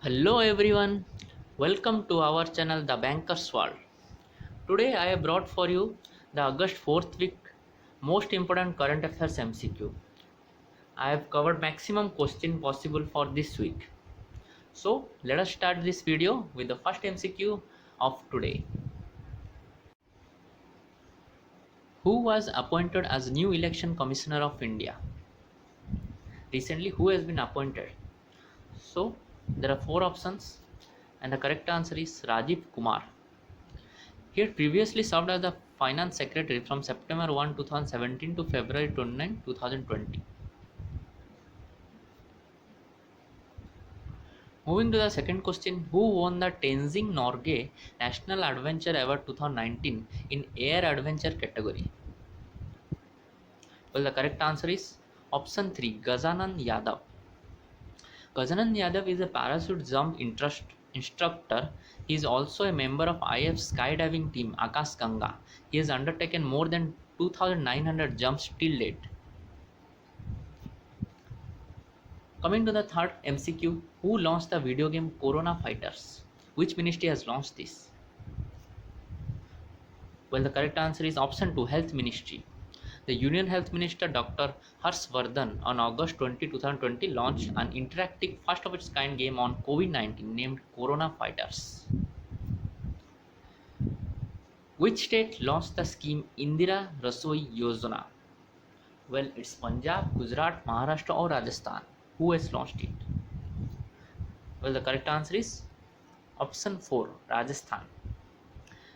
Hello everyone, welcome to our channel The Banker's World. Today I have brought for you the August 4th week most important current affairs MCQ. I have covered maximum question possible for this week. So let us start this video with the first MCQ of today. Who was appointed as new election commissioner of India? Recently who has been appointed? So there are four options and the correct answer is Rajiv Kumar. He had previously served as the Finance Secretary from September 1, 2017 to February 29, 2020. Moving to the second question, who won the Tenzing Norgay National Adventure Award 2019 in Air Adventure category? Well, the correct answer is option 3, Gajanan Yadav. Gajanan Yadav is a parachute jump instructor. He is also a member of IF skydiving team Akash Ganga. He has undertaken more than 2,900 jumps till date. Coming to the third MCQ, who launched the video game Corona Fighters? Which ministry has launched this? Well, the correct answer is option 2, Health Ministry. The Union Health Minister Dr. Harshvardhan on August 20, 2020 launched an interactive first of its kind game on COVID-19 named Corona Fighters. Which state launched the scheme Indira Rasoi Yojana? Well, it's Punjab, Gujarat, Maharashtra or Rajasthan. Who has launched it? Well, the correct answer is option 4, Rajasthan.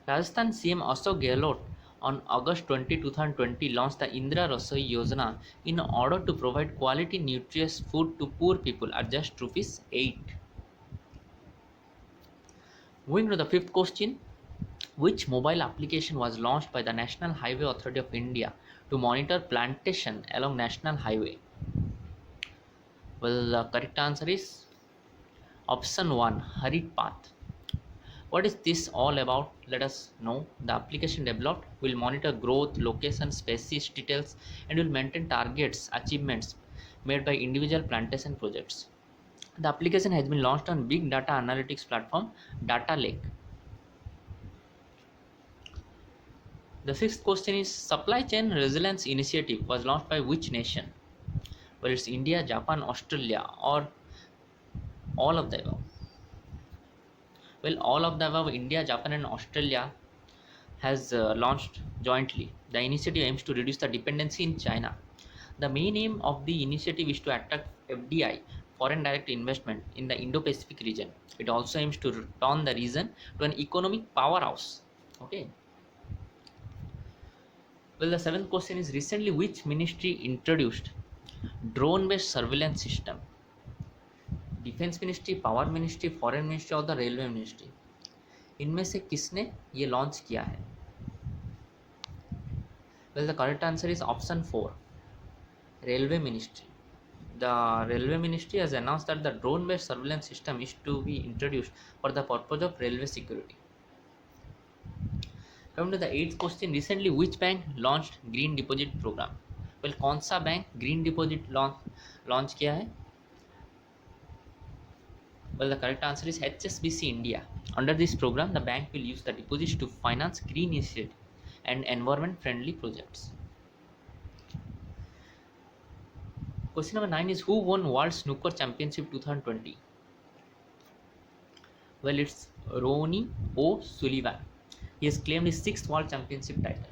Rajasthan CM Ashok Gehlot on August 20, 2020 launched the Indira Rasoi Yojana in order to provide quality nutritious food to poor people at just rupees 8. Moving to the fifth question, which mobile application was launched by the National Highway Authority of India to monitor plantation along National Highway? Well, the correct answer is option 1, Harit Path. What is this all about? Let us know. The application developed will monitor growth, location, species details, and will maintain targets, achievements made by individual plantation projects. The application has been launched on big data analytics platform Data Lake. The sixth question is Supply Chain Resilience Initiative was launched by which nation? Well, it's India, Japan, Australia, or all of the above. Well, all of the above, India, Japan, and Australia has launched jointly. The initiative aims to reduce the dependency in China. The main aim of the initiative is to attract FDI, foreign direct investment, in the Indo Pacific region. It also aims to turn the region to an economic powerhouse. Okay. Well, the seventh question is recently which ministry introduced drone based surveillance system? Defence ministry, power ministry, foreign ministry और the railway ministry, इनमें से किसने ये launch किया है? Well, the correct answer is option 4, railway ministry. The railway ministry has announced that the drone based surveillance system is to be introduced for the purpose of railway security. Coming to the eighth question, recently which bank launched green deposit program? Well, कौन सा bank green deposit launch किया है? Well, the correct answer is HSBC India. Under this program, the bank will use the deposits to finance green initiatives and environment friendly projects. Question number 9 is who won World Snooker Championship 2020? Well, it's Ronnie O'Sullivan. He has claimed his 6th World Championship title.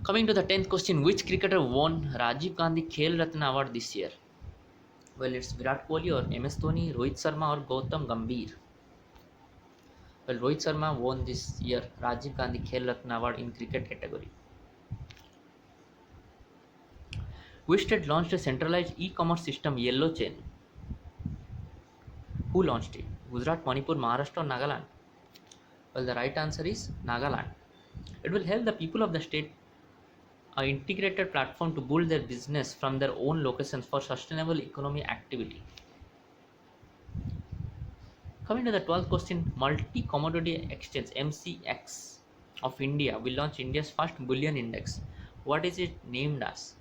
Coming to the 10th question, which cricketer won Rajiv Gandhi Khel Ratna Award this year? Well, it's Virat Kohli or MS Dhoni, Rohit Sharma or Gautam Gambhir. Well, Rohit Sharma won this year Rajiv Gandhi Khel Ratna Award in cricket category. Which state launched a centralized e-commerce system Yellow Chain? Who launched it? Gujarat, Manipur, Maharashtra or Nagaland? Well, the right answer is Nagaland. It will help the people of the state an integrated platform to build their business from their own locations for sustainable economic activity. Coming to the 12th question, Multi Commodity Exchange MCX of India will launch India's first bullion index. What is it named as?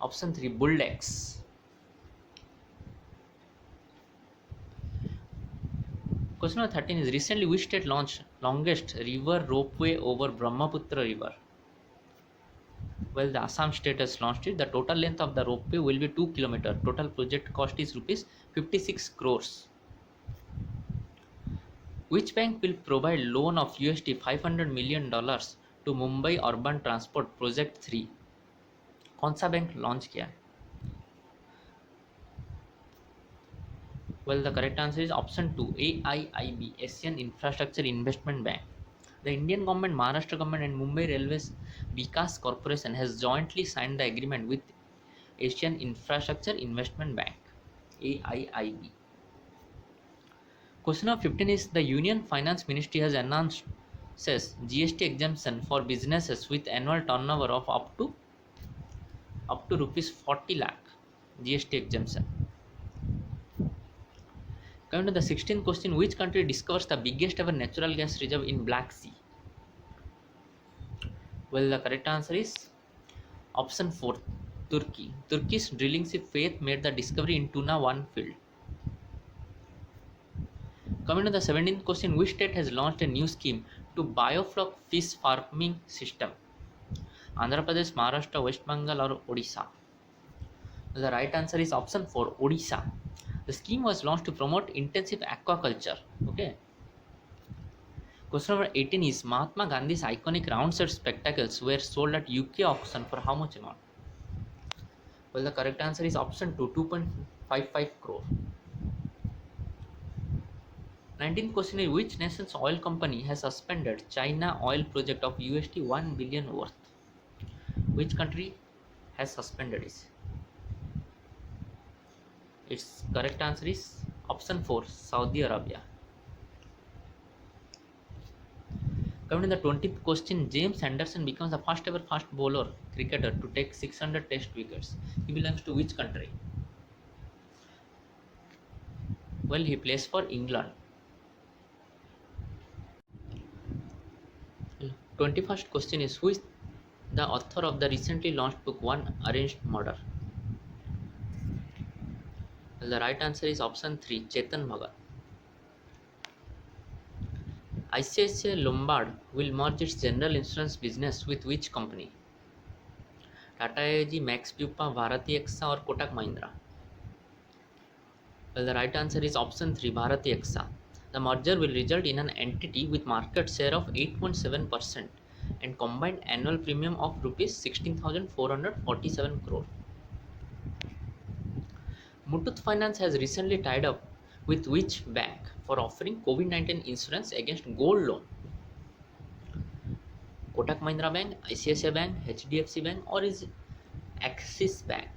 Option 3, Bulldex. Question number 13 is recently which state launched longest river ropeway over Brahmaputra river? Well, the Assam state has launched it. The total length of the ropeway will be 2 kilometers. Total project cost is rupees 56 crores. Which bank will provide loan of USD $500 million to Mumbai Urban Transport Project 3? कौन सा bank launch किया है? Well, the correct answer is option 2, AIIB, Asian Infrastructure Investment Bank. The Indian government, Maharashtra government and Mumbai Railways Vikas Corporation has jointly signed the agreement with Asian Infrastructure Investment Bank, AIIB. Question number 15 is the Union Finance Ministry has announced says GST exemption for businesses with annual turnover of up to rupees 40 lakh GST exemption. Coming to the 16th question, which country discovers the biggest ever natural gas reserve in Black Sea? Well, the correct answer is option 4, Turkey. Turkish drilling ship Faith made the discovery in Tuna 1 field. Coming to the 17th question, which state has launched a new scheme to biofloc fish farming system? Andhra Pradesh, Maharashtra, West Bengal or Odisha? The right answer is option 4, Odisha. The scheme was launched to promote intensive aquaculture. Okay. Question number 18 is Mahatma Gandhi's iconic round set spectacles were sold at UK auction for how much amount? Well, the correct answer is option 2, 2.55 crore. 19th question is which nation's oil company has suspended China oil project of USD 1 billion worth? Which country has suspended it? Its correct answer is option 4, Saudi Arabia. Coming to the 20th question, James Anderson becomes the first ever fast bowler cricketer to take 600 test wickets. He belongs to which country? Well, he plays for England. 21st question is who is the author of the recently launched book One Arranged Murder? Well, the right answer is option 3, Chetan Bhagat. ICICI Lombard will merge its general insurance business with which company? Tata AIG, Max Bupa, Bharati AXA or Kotak Mahindra? Well, the right answer is option 3, Bharati AXA. The merger will result in an entity with market share of 8.7% and combined annual premium of rupees 16,447 crore. Muthoot Finance has recently tied up with which bank for offering COVID-19 insurance against gold loan? Kotak Mahindra Bank, ICICI Bank, HDFC Bank or is it Axis Bank?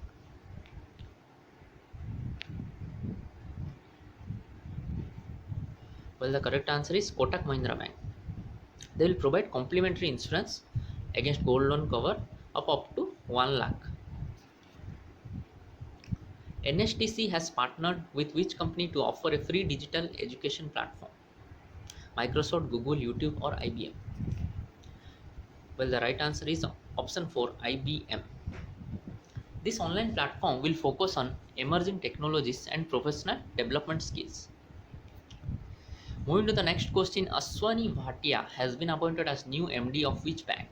Well, the correct answer is Kotak Mahindra Bank. They will provide complimentary insurance against gold loan cover of up to 1 lakh. NSTC has partnered with which company to offer a free digital education platform? Microsoft, Google, YouTube or IBM? Well, the right answer is option 4, IBM. This online platform will focus on emerging technologies and professional development skills. Moving to the next question, Aswani Bhatia has been appointed as new MD of which bank?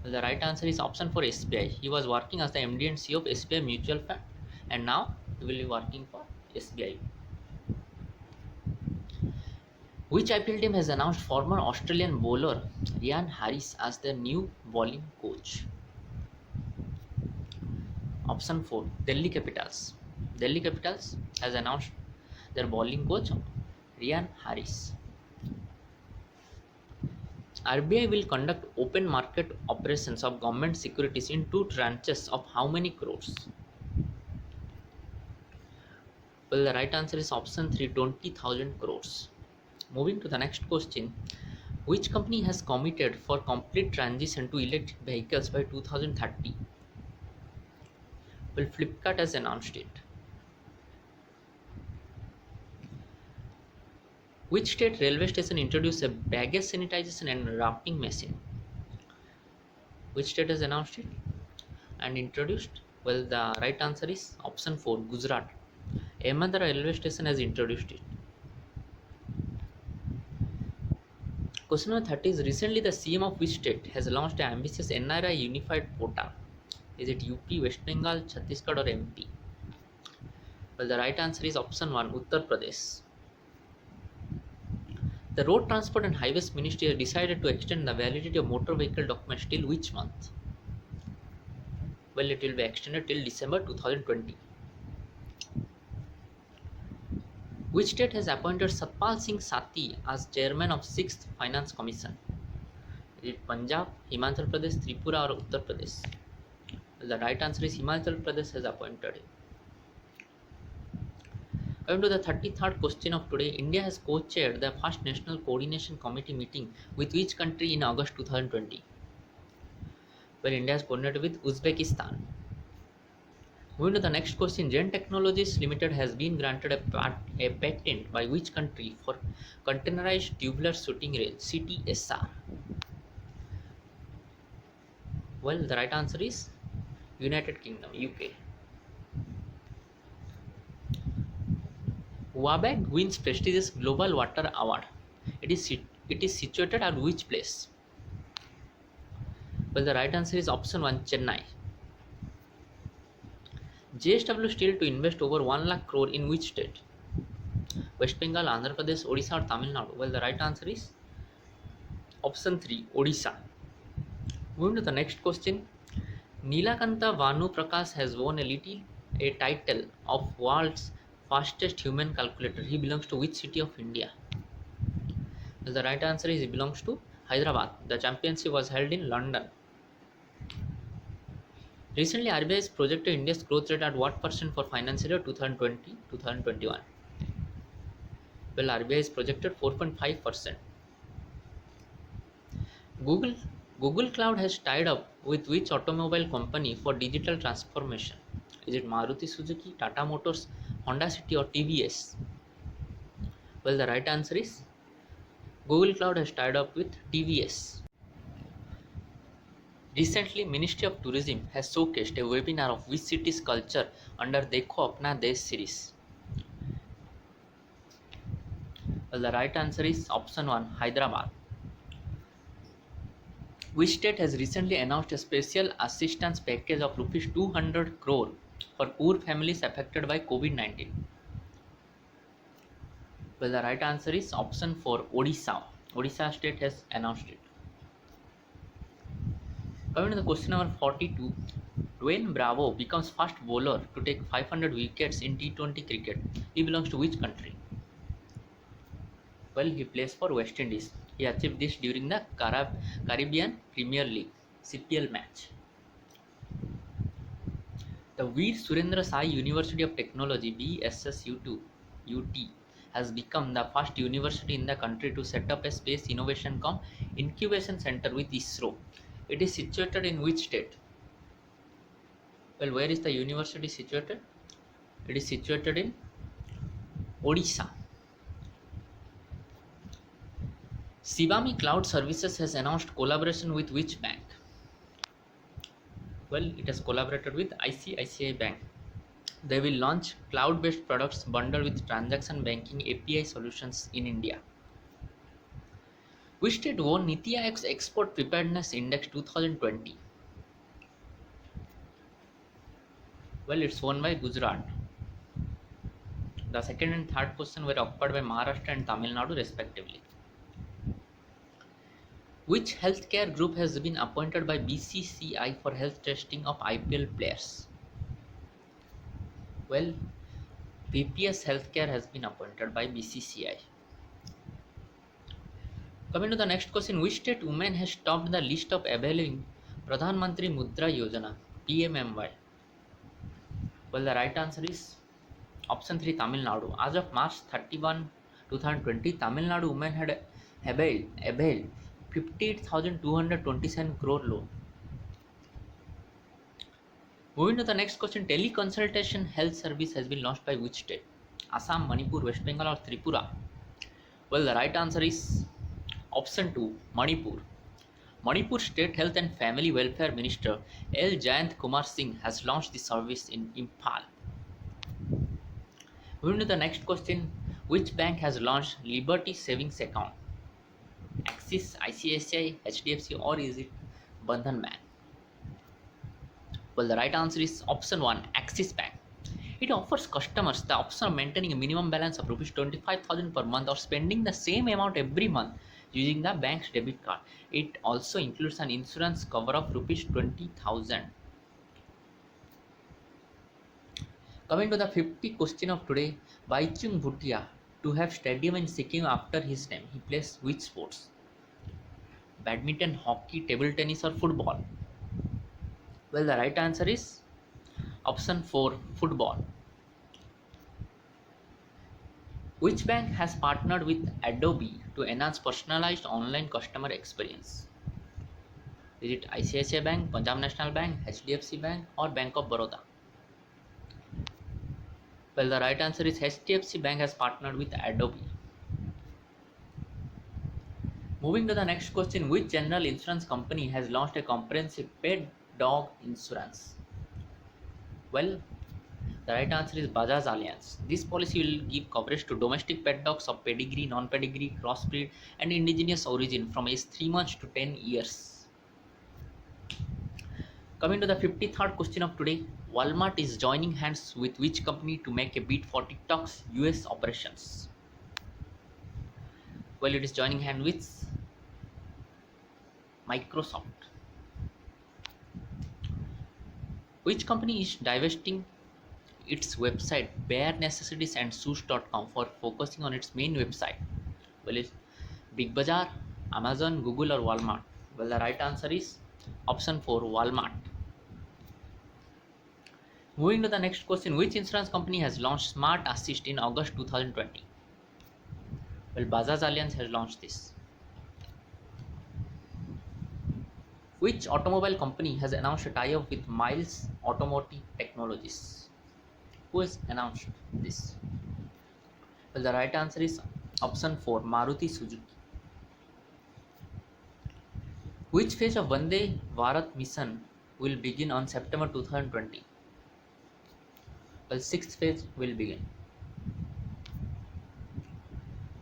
Well, the right answer is option 4, SBI. He was working as the MD and CEO of SBI Mutual Fund and now he will be working for SBI. Which IPL team has announced former Australian bowler Ryan Harris as their new bowling coach? Option 4, Delhi Capitals. Delhi Capitals has announced their bowling coach Ryan Harris. RBI will conduct open market operations of government securities in 2 tranches of how many crores? Well, the right answer is option 3, 20,000 crores. Moving to the next question, which company has committed for complete transition to electric vehicles by 2030? Well, Flipkart has announced it. Which state railway station introduced a baggage sanitization and routing machine? Which state has announced it and introduced? Well, the right answer is option 4, Gujarat. Ahmedabad railway station has introduced it. Question number 30 is recently the CM of which state has launched an ambitious NRI unified portal? Is it UP, West Bengal, Chhattisgarh, or MP? Well, the right answer is option 1, Uttar Pradesh. The Road Transport and Highways Ministry has decided to extend the validity of motor vehicle documents till which month? Well, it will be extended till December 2020. Which state has appointed Satpal Singh Sati as chairman of 6th Finance Commission? Is it Punjab, Himachal Pradesh, Tripura, or Uttar Pradesh? Well, the right answer is Himachal Pradesh has appointed him. Coming to the 33rd question of today, India has co-chaired the first National Coordination Committee meeting with which country in August 2020? Well, India has coordinated with Uzbekistan. Moving to the next question, Zen Technologies Limited has been granted a patent by which country for containerized tubular shooting range CTSR? Well, the right answer is United Kingdom, UK. WABAG wins prestigious Global Water Award. It is situated at which place? Well, the right answer is option 1, Chennai. JSW Steel to invest over 1 lakh crore in which state? West Bengal, Andhra Pradesh, Odisha, or Tamil Nadu? Well, the right answer is option 3, Odisha. Moving to the next question. Nilakanta Vanu Prakash has won a title of world's fastest human calculator. He belongs to which city of India? Well, the right answer is he belongs to Hyderabad. The championship was held in London. Recently, RBI has projected India's growth rate at what percent for financial year 2020-2021? Well, RBI is projected 4.5%. Google Google Cloud has tied up with which automobile company for digital transformation? Is it Maruti Suzuki, Tata Motors, Honda City, or TVS? Well, the right answer is Google Cloud has tied up with TVS. Recently, Ministry of Tourism has showcased a webinar of which city's culture under Dekho Apna Desh series? Well, the right answer is option 1, Hyderabad. Which state has recently announced a special assistance package of rupees 200 crore for poor families affected by COVID-19? Well, the right answer is option 4, Odisha. Odisha state has announced it. Coming to the question number 42, Dwayne Bravo becomes first bowler to take 500 wickets in T20 cricket. He belongs to which country? Well, he plays for West Indies. He achieved this during the Caribbean Premier League CPL match. The Veer Surendra Sai University of Technology VSSU2 UT has become the first university in the country to set up a space innovation incubation center with ISRO. It is situated in which state? Well, where is the university situated? It is situated in Odisha. Shivami Cloud Services has announced collaboration with which bank? Well, it has collaborated with ICICI Bank. They will launch cloud-based products bundled with transaction banking API solutions in India. Which state won Niti Aayog's Export Preparedness Index 2020? Well, it's won by Gujarat. The second and third position were occupied by Maharashtra and Tamil Nadu respectively. Which healthcare group has been appointed by BCCI for health testing of IPL players? Well, BPS Healthcare has been appointed by BCCI. Coming to the next question, which state woman has topped the list of availing Pradhan Mantri Mudra Yojana PMMY? Well, the right answer is option 3, Tamil Nadu. As of March 31, 2020, Tamil Nadu women had availed 58,227 crore loan. Moving to the next question, teleconsultation health service has been launched by which state? Assam, Manipur, West Bengal, or Tripura? Well, the right answer is option 2, Manipur. Manipur State Health and Family Welfare Minister L. Jayant Kumar Singh has launched the service in Imphal. Moving to the next question, which bank has launched Liberty Savings Account? Axis, ICICI, HDFC, or is it Bandhan Bank? Well, the right answer is option 1, Axis Bank. It offers customers the option of maintaining a minimum balance of rupees 25,000 per month or spending the same amount every month using the bank's debit card. It also includes an insurance cover of rupees 20,000. Coming to the 50 question of today, Baichung Bhutia to have stadium in Sikkim after his name. He plays which sports? Badminton, hockey, table tennis, or football? Well, the right answer is option 4, football. Which bank has partnered with Adobe to enhance personalized online customer experience? Is it ICICI Bank, Punjab National Bank, HDFC Bank, or Bank of Baroda? Well, the right answer is HDFC Bank has partnered with Adobe. Moving to the next question, which general insurance company has launched a comprehensive pet dog insurance? Well, the right answer is Bajaj Allianz. This policy will give coverage to domestic pet dogs of pedigree, non-pedigree, crossbreed, and indigenous origin from age 3 months to 10 years. Coming to the 53rd question of today, Walmart is joining hands with which company to make a bid for TikTok's US operations? Well, it is joining hands with Microsoft. Which company is divesting its website barenecessitiesandShoes.com for focusing on its main website? Well, it's Big Bazaar, Amazon, Google, or Walmart? Well, the right answer is option 4, Walmart. Moving to the next question, which insurance company has launched Smart Assist in August 2020? Well, Bajaj Allianz has launched this. Which automobile company has announced a tie-up with Miles Automotive Technologies? Who has announced this? Well, the right answer is option 4, Maruti Suzuki. Which phase of Vande Bharat mission will begin on September 2020? Well, sixth phase will begin.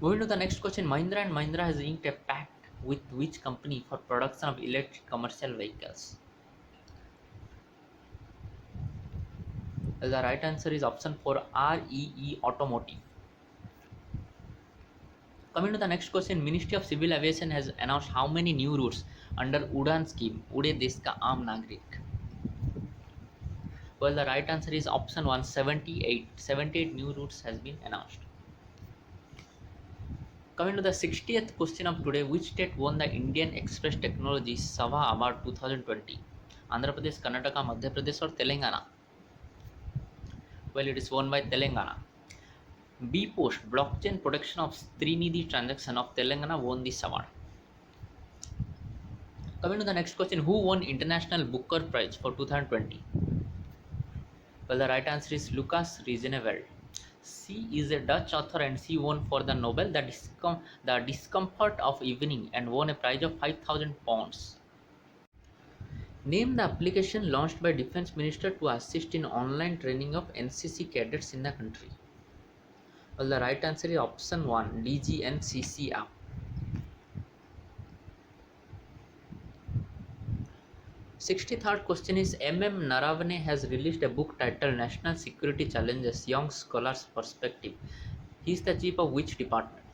Moving to the next question, Mahindra and Mahindra has inked a pact with which company for production of electric commercial vehicles? Well, the right answer is option 4, REE Automotive. Coming to the next question, Ministry of Civil Aviation has announced how many new routes under Udan scheme, Ude Desh Ka Aam Nagrik? Well, the right answer is option 1, 78. 78 new routes has been announced. Coming to the 60th question of today, which state won the Indian Express Technology Sabha Award 2020? Andhra Pradesh, Karnataka, Madhya Pradesh, or Telangana? Well, it is won by Telangana. bPost, blockchain protection of Srinidhi transaction of Telangana, won this award. Coming to the next question, who won International Booker Prize for 2020? Well, the right answer is Lucas Reizenveld. She is a Dutch author and she won for the novel The Discomfort of Evening and won a prize of £5,000. Name the application launched by Defence Minister to assist in online training of NCC cadets in the country. Well, the right answer is option 1, DGNCC app. 63rd question is Naravane has released a book titled National Security Challenges Young Scholars Perspective. He is the chief of which department?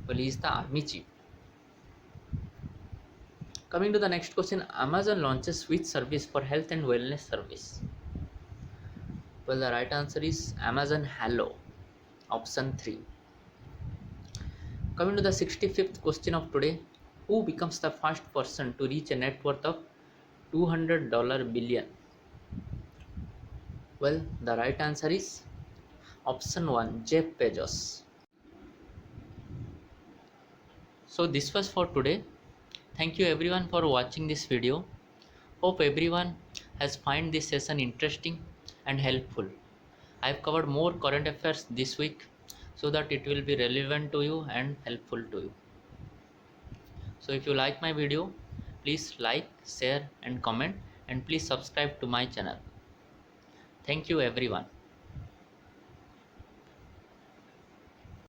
Well, he is the army chief. Coming to the next question, Amazon launches which service for health and wellness service? Well, the right answer is Amazon Halo, option 3. Coming to the 65th question of today, who becomes the first person to reach a net worth of $200 billion? Well, the right answer is option 1, Jeff Bezos. So this was for today. Thank you everyone for watching this video. Hope everyone has find this session interesting and helpful. I have covered more current affairs this week so that it will be relevant to you and helpful to you. So if you like my video, please like, share and comment, and please subscribe to my channel. Thank you everyone.